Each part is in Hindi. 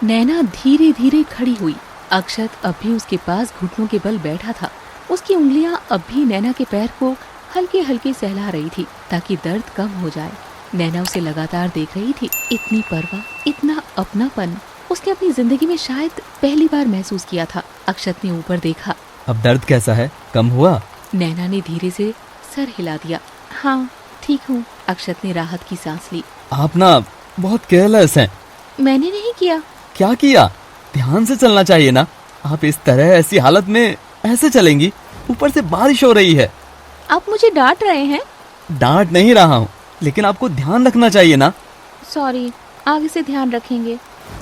नैना धीरे धीरे खड़ी हुई। अक्षत अब भी उसके पास घुटनों के बल बैठा था। उसकी उंगलियां अब भी नैना के पैर को हल्के हल्के सहला रही थी ताकि दर्द कम हो जाए। नैना उसे लगातार देख रही थी। इतनी परवाह, इतना अपनापन उसने अपनी जिंदगी में शायद पहली बार महसूस किया था। अक्षत ने ऊपर देखा। अब दर्द कैसा है, कम हुआ? नैना ने धीरे से सर हिला दिया। हाँ ठीक हूँ। अक्षत ने राहत की सांस ली। आप ना बहुत केयरलेस हैं। मैंने नहीं किया। क्या किया? ध्यान से चलना चाहिए ना। आप इस तरह ऐसी हालत में ऐसे चलेंगी? ऊपर से बारिश हो रही है। आप मुझे डांट रहे हैं? डांट नहीं रहा हूँ, लेकिन आपको ध्यान रखना चाहिए ना। सॉरी, आगे से ध्यान रखेंगे।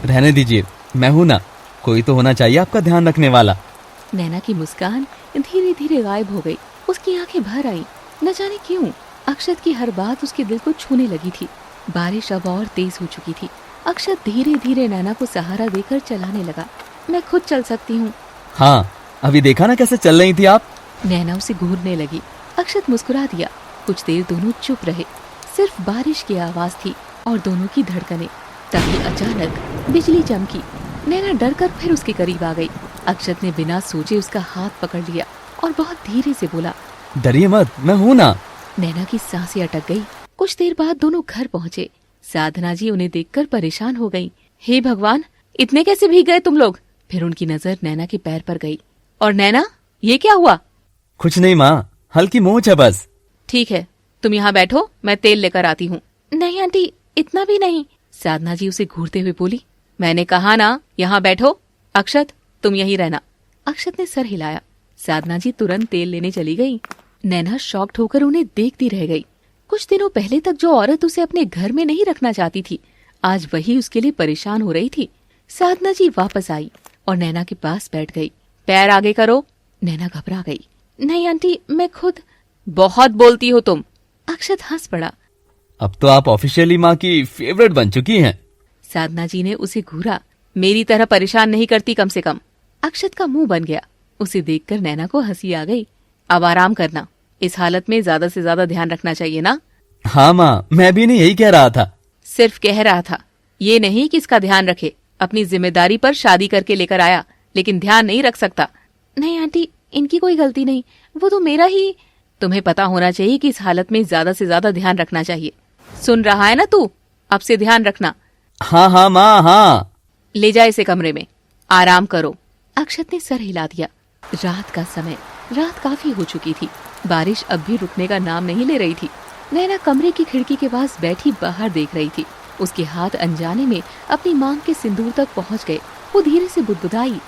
रहने दीजिए, मैं हूँ ना, कोई तो होना चाहिए आपका ध्यान रखने वाला। नैना की मुस्कान धीरे धीरे गायब हो गई। उसकी आंखें भर आईं। न जाने क्यों अक्षत की हर बात उसके दिल को छूने लगी थी। बारिश अब और तेज हो चुकी थी। अक्षत धीरे धीरे नैना को सहारा देकर चलाने लगा। मैं खुद चल सकती हूँ। हाँ, अभी देखा ना कैसे चल रही थी आप। नैना उसे घूरने लगी। अक्षत मुस्कुरा दिया। कुछ देर दोनों चुप रहे। सिर्फ बारिश की आवाज थी और दोनों की धड़कनें। तभी अचानक बिजली चमकी। नैना डर कर फिर उसके करीब आ गई। अक्षत ने बिना सोचे उसका हाथ पकड़ लिया और बहुत धीरे से बोला, डरिए मत, मैं हूँ ना। नैना की सांसें अटक गई। कुछ देर बाद दोनों घर पहुँचे। साधना जी उन्हें देखकर परेशान हो गई। हे भगवान, इतने कैसे भीग गए तुम लोग? फिर उनकी नजर नैना के पैर पर गई। और नैना, ये क्या हुआ? कुछ नहीं माँ, हल्की मोच है बस। ठीक है, तुम यहाँ बैठो, मैं तेल लेकर आती हूँ। नहीं आंटी, इतना भी नहीं। साधना जी उसे घूरते हुए बोली। मैंने कहा ना, यहाँ बैठो। अक्षत, तुम यहीं रहना। अक्षत ने सर हिलाया। साधना जी तुरंत तेल लेने चली गई। नैना शॉक्ड होकर उन्हें देखती रह गई। कुछ दिनों पहले तक जो औरत उसे अपने घर में नहीं रखना चाहती थी, आज वही उसके लिए परेशान हो रही थी। साधना जी वापस आई और नैना के पास बैठ गई। पैर आगे करो। नैना घबरा गई। नहीं आंटी, मैं खुद। बहुत बोलती हो तुम। अक्षत हंस पड़ा। अब तो आप ऑफिशियली माँ की फेवरेट बन चुकी हैं। साधना जी ने उसे घूरा। मेरी तरह परेशान नहीं करती कम से कम। अक्षत का मुंह बन गया। उसे देखकर नैना को हंसी आ गई। अब आराम करना। इस हालत में ज्यादा से ज्यादा ध्यान रखना चाहिए ना। हाँ माँ, मैं भी नहीं यही कह रहा था। सिर्फ कह रहा था, ये नहीं कि इसका ध्यान रखे। अपनी जिम्मेदारी पर शादी करके लेकर आया, लेकिन ध्यान नहीं रख सकता। नहीं आंटी, इनकी कोई गलती नहीं, वो तो मेरा ही। तुम्हें पता होना चाहिए कि इस हालत में ज्यादा से ज्यादा ध्यान रखना चाहिए। सुन रहा है ना तू? अब से ध्यान रखना। हाँ हाँ माँ, हाँ। ले जा इसे कमरे में, आराम करो। अक्षत ने सर हिला दिया। रात का समय, रात काफी हो चुकी थी। बारिश अब भी रुकने का नाम नहीं ले रही थी। नैना कमरे की खिड़की के पास बैठी बाहर देख रही थी। उसके हाथ अनजाने में अपनी मांग के सिंदूर तक पहुंच गए। वो धीरे से बुदबुदाई,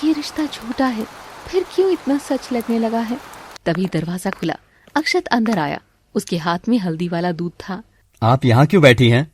ये रिश्ता झूठा है, फिर क्यों इतना सच लगने लगा है? तभी दरवाजा खुला। अक्षत अंदर आया। उसके हाथ में हल्दी वाला दूध था। आप यहाँ क्यों बैठी हैं?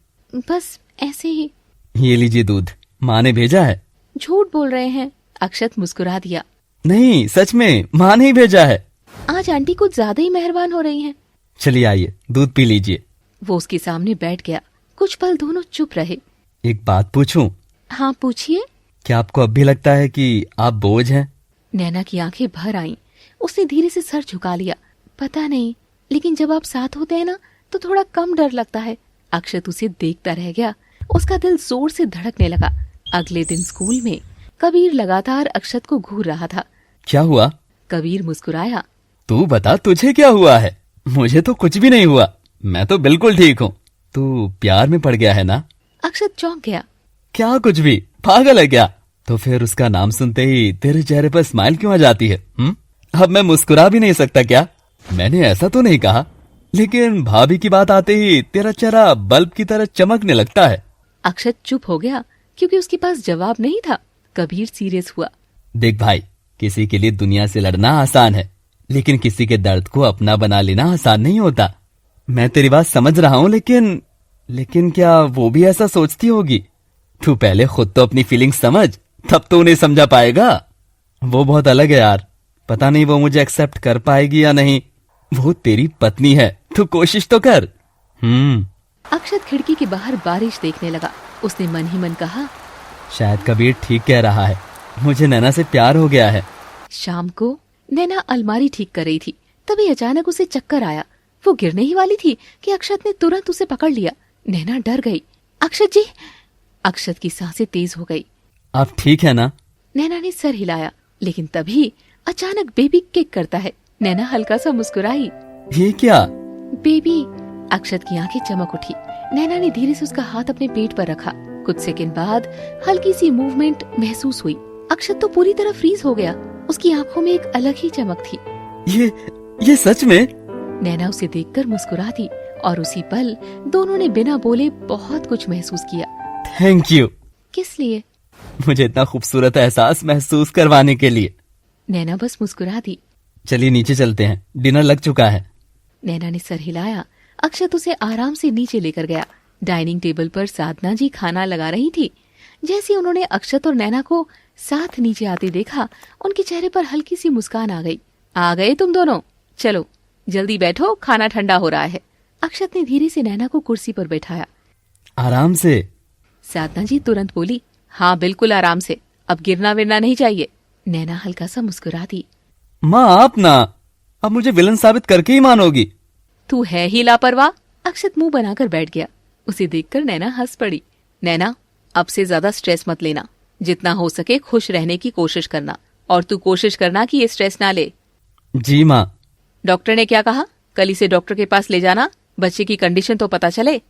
बस ऐसे ही। ये लीजिए दूध, माँ ने भेजा है। झूठ बोल रहे हैं। अक्षत मुस्कुरा दिया। नहीं, सच में माँ ने ही भेजा है। आज आंटी कुछ ज्यादा ही मेहरबान हो रही हैं। चलिए आइए, दूध पी लीजिए। वो उसके सामने बैठ गया। कुछ पल दोनों चुप रहे। एक बात पूछूं? हाँ पूछिए। क्या आपको अब भी लगता है कि आप बोझ हैं? नैना की आंखें भर आईं। उसने धीरे से सर झुका लिया। पता नहीं, लेकिन जब आप साथ होते हैं ना, तो थोड़ा कम डर लगता है। अक्षत उसे देखता रह गया। उसका दिल जोर से धड़कने लगा। अगले दिन स्कूल में कबीर लगातार अक्षत को घूर रहा था। क्या हुआ? कबीर मुस्कुराया। तू बता, तुझे क्या हुआ है? मुझे तो कुछ भी नहीं हुआ, मैं तो बिल्कुल ठीक हूँ। तू प्यार में पड़ गया है ना? अक्षत चौंक गया। क्या कुछ भी? पागल है क्या? तो फिर उसका नाम सुनते ही तेरे चेहरे पर स्माइल क्यों आ जाती है? अब मैं मुस्कुरा भी नहीं सकता क्या? मैंने ऐसा तो नहीं कहा, लेकिन भाभी की बात आते ही तेरा चेहरा बल्ब की तरह चमकने लगता है। अक्षत चुप हो गया क्योंकि उसके पास जवाब नहीं था। कबीर सीरियस हुआ। देख भाई, किसी के लिए दुनिया से लड़ना आसान है, लेकिन किसी के दर्द को अपना बना लेना आसान नहीं होता। मैं तेरी बात समझ रहा हूँ, लेकिन क्या वो भी ऐसा सोचती होगी? तू पहले खुद तो अपनी फीलिंग समझ, तब तो उन्हें समझा पाएगा। वो बहुत अलग है यार। पता नहीं वो मुझे एक्सेप्ट कर पाएगी या नहीं। वो तेरी पत्नी है, तू कोशिश तो कर। अक्षत खिड़की के बाहर बारिश देखने लगा। उसने मन ही मन कहा, शायद कबीर ठीक कह रहा है, मुझे नैना से प्यार हो गया है। शाम को नैना अलमारी ठीक कर रही थी। तभी अचानक उसे चक्कर आया। वो गिरने ही वाली थी कि अक्षत ने तुरंत उसे पकड़ लिया। नैना डर गई। अक्षत जी! अक्षत की सांसें तेज हो गई। आप ठीक है ना? नैना ने सर हिलाया, लेकिन तभी अचानक बेबी किक करता है। नैना हल्का सा मुस्कुराई। ये क्या? बेबी। अक्षत की आंखें चमक उठी। नैना ने धीरे से उसका हाथ अपने पेट पर रखा। कुछ सेकंड बाद हल्की सी मूवमेंट महसूस हुई। अक्षत तो पूरी तरह फ्रीज हो गया। उसकी आंखों में एक अलग ही चमक थी। ये सच में? नैना उसे देखकर मुस्कुरा दी और उसी पल दोनों ने बिना बोले बहुत कुछ महसूस किया। Thank you. किस लिए? मुझे इतना खूबसूरत एहसास महसूस करवाने के लिए। नैना बस मुस्कुरा दी। चलिए नीचे चलते हैं, डिनर लग चुका है। नैना ने सर हिलाया। अक्षत उसे आराम से नीचे लेकर गया। डाइनिंग टेबल पर साधना जी खाना लगा रही थी। जैसे उन्होंने अक्षत और नैना को साथ नीचे आते देखा, उनके चेहरे पर हल्की सी मुस्कान आ गई। आ गए तुम दोनों? चलो जल्दी बैठो, खाना ठंडा हो रहा है। अक्षत ने धीरे से नैना को कुर्सी पर बैठाया। आराम से। साधना जी तुरंत बोली, हाँ बिल्कुल आराम से, अब गिरना विरना नहीं चाहिए। नैना हल्का सा मुस्कुरा दी। माँ आप ना, अब मुझे विलन साबित करके ही मानोगी। तू है ही लापरवाह। अक्षत मुंह बनाकर बैठ गया। उसे देखकर नैना हंस पड़ी। नैना, अब से ज्यादा स्ट्रेस मत लेना, जितना हो सके खुश रहने की कोशिश करना, और तू कोशिश करना कि ये स्ट्रेस ना ले। जी माँ। डॉक्टर ने क्या कहा? कल इसे डॉक्टर के पास ले जाना, बच्चे की कंडीशन तो पता चले।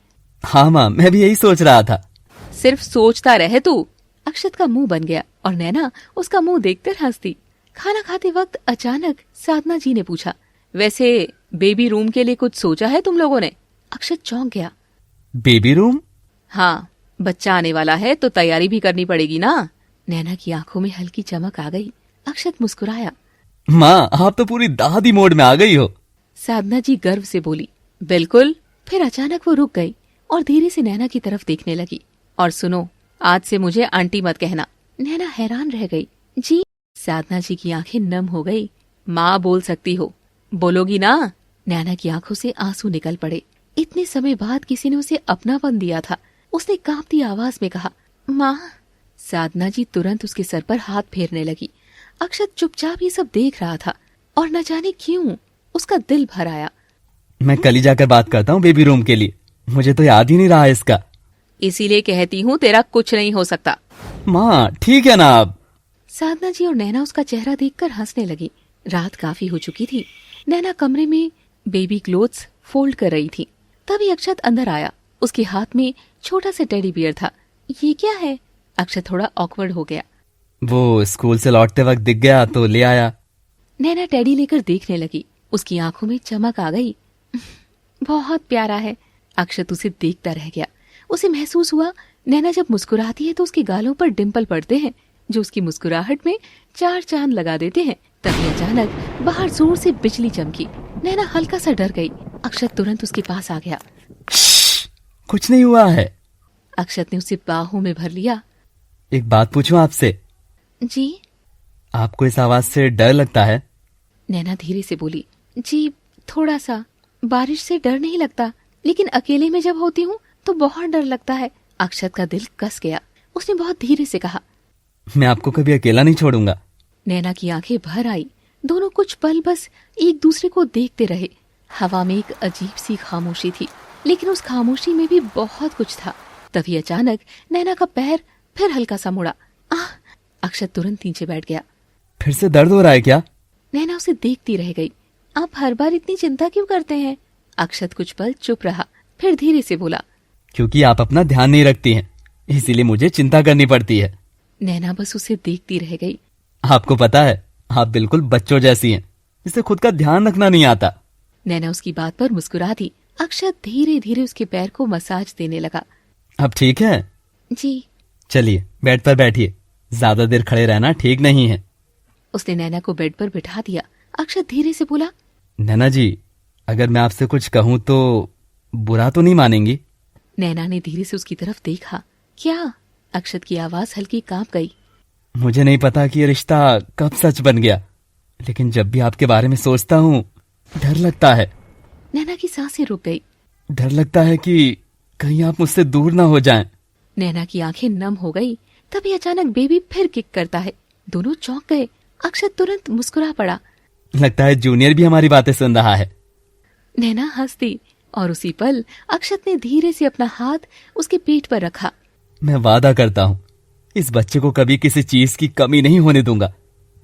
हाँ माँ, मैं भी यही सोच रहा था। सिर्फ सोचता रहे तू। अक्षत का मुंह बन गया और नैना उसका मुंह देखकर हंसती। खाना खाते वक्त अचानक साधना जी ने पूछा, वैसे बेबी रूम के लिए कुछ सोचा है तुम लोगों ने? अक्षत चौंक गया। Baby room? हाँ, बच्चा आने वाला है तो तैयारी भी करनी पड़ेगी ना। नैना की आंखों में हल्की चमक आ गई। अक्षत मुस्कुराया। माँ आप तो पूरी दादी मोड में आ गई हो। साधना जी गर्व से बोली। बिल्कुल। फिर अचानक वो रुक गई और धीरे से नैना की तरफ देखने लगी। और सुनो, आज से मुझे आंटी मत कहना। नैना हैरान रह गई। जी? साधना जी की आंखें नम हो गई। माँ बोल सकती हो, बोलोगी ना? नैना की आंखों से आंसू निकल पड़े। इतने समय बाद किसी ने उसे अपनापन दिया था। उसने कांपती आवाज में कहा, माँ। साधना जी तुरंत उसके सर पर हाथ फेरने लगी। अक्षत चुपचाप ये सब देख रहा था और न जाने क्यों उसका दिल भर आया। मैं कल ही जाकर बात करता हूँ बेबी रूम के लिए, मुझे तो याद ही नहीं रहा इसका। इसीलिए कहती हूँ तेरा कुछ नहीं हो सकता। माँ ठीक है ना अब? साधना जी और नैना उसका चेहरा देखकर हंसने लगी। रात काफी हो चुकी थी। नैना कमरे में बेबी क्लोथ्स फोल्ड कर रही थी। तभी अक्षत अंदर आया। उसके हाथ में छोटा सा टेडी बियर था। ये क्या है? अक्षत थोड़ा ऑकवर्ड हो गया। वो स्कूल से लौटते वक्त दिख गया तो ले आया। नैना टेडी लेकर देखने लगी। उसकी आंखों में चमक आ गई। बहुत प्यारा है। अक्षत उसे देखता रह गया। उसे महसूस हुआ नैना जब मुस्कुराती है तो उसके गालों पर डिंपल पड़ते हैं, जो उसकी मुस्कुराहट में चार चांद लगा देते हैं। तभी अचानक बाहर जोर से बिजली चमकी। नैना हल्का सा डर गई। अक्षत तुरंत उसके पास आ गया। कुछ नहीं हुआ है। अक्षत ने उसे बाहों में भर लिया। एक बात पूछूं आपसे? जी? आपको इस आवाज से डर लगता है? नैना धीरे से बोली। जी थोड़ा सा। बारिश से डर नहीं लगता, लेकिन अकेले में जब होती हूँ तो बहुत डर लगता है। अक्षत का दिल कस गया। उसने बहुत धीरे से कहा, मैं आपको कभी अकेला नहीं छोड़ूंगा। नैना की आंखें भर आई। दोनों कुछ पल बस एक दूसरे को देखते रहे। हवा में एक अजीब सी खामोशी थी, लेकिन उस खामोशी में भी बहुत कुछ था। तभी अचानक नैना का पैर फिर हल्का सा मुड़ा। अक्षत तुरंत नीचे बैठ गया। फिर से दर्द हो रहा है क्या? नैना उसे देखती रह गई। आप हर बार इतनी चिंता क्यों करते हैं? अक्षत कुछ पल चुप रहा, फिर धीरे से बोला, क्योंकि आप अपना ध्यान नहीं रखती हैं, इसीलिए मुझे चिंता करनी पड़ती है। नैना बस उसे देखती रह गई। आपको पता है, आप बिल्कुल बच्चों जैसी हैं, जिसे खुद का ध्यान रखना नहीं आता। नैना उसकी बात पर मुस्कुरा दी। अक्षत धीरे धीरे उसके पैर को मसाज देने लगा। अब ठीक है? जी। चलिए बेड पर बैठिए, ज्यादा देर खड़े रहना ठीक नहीं है। उसने नैना को बेड पर बिठा दिया। अक्षत धीरे से बोला, नैना जी, अगर मैं आपसे कुछ कहूँ तो बुरा तो नहीं मानेंगी? नैना ने धीरे से उसकी तरफ देखा। क्या? अक्षत की आवाज हल्की कांप गई। मुझे नहीं पता कि ये रिश्ता कब सच बन गया, लेकिन जब भी आपके बारे में सोचता हूँ डर लगता है। नैना की सांसें रुक गई। डर लगता है कि कहीं आप मुझसे दूर ना हो जाएं। नैना की आंखें नम हो गई। तभी अचानक बेबी फिर किक करता है। दोनों चौंक गए। अक्षत तुरंत मुस्कुरा पड़ा। लगता है जूनियर भी हमारी बातें सुन रहा है। नैना हंसती और उसी पल अक्षत ने धीरे से अपना हाथ उसके पेट पर रखा। मैं वादा करता हूँ, इस बच्चे को कभी किसी चीज की कमी नहीं होने दूंगा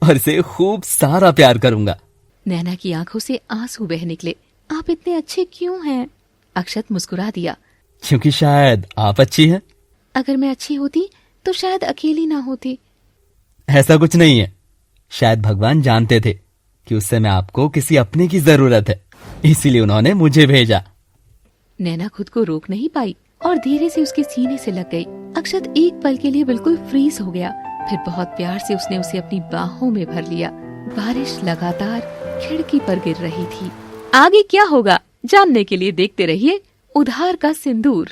और इसे खूब सारा प्यार करूंगा। नैना की आंखों से आंसू बह निकले। आप इतने अच्छे क्यों हैं? अक्षत मुस्कुरा दिया। क्योंकि शायद आप अच्छी हैं। अगर मैं अच्छी होती तो शायद अकेली ना होती। ऐसा कुछ नहीं है, शायद भगवान जानते थे कि उस समय आपको किसी अपने की जरूरत है, इसीलिए उन्होंने मुझे भेजा। नैना खुद को रोक नहीं पाई और धीरे से उसके सीने से लग गई। अक्षत एक पल के लिए बिल्कुल फ्रीज हो गया। फिर बहुत प्यार से उसने उसे अपनी बाहों में भर लिया। बारिश लगातार खिड़की पर गिर रही थी। आगे क्या होगा जानने के लिए देखते रहिए उधार का सिंदूर।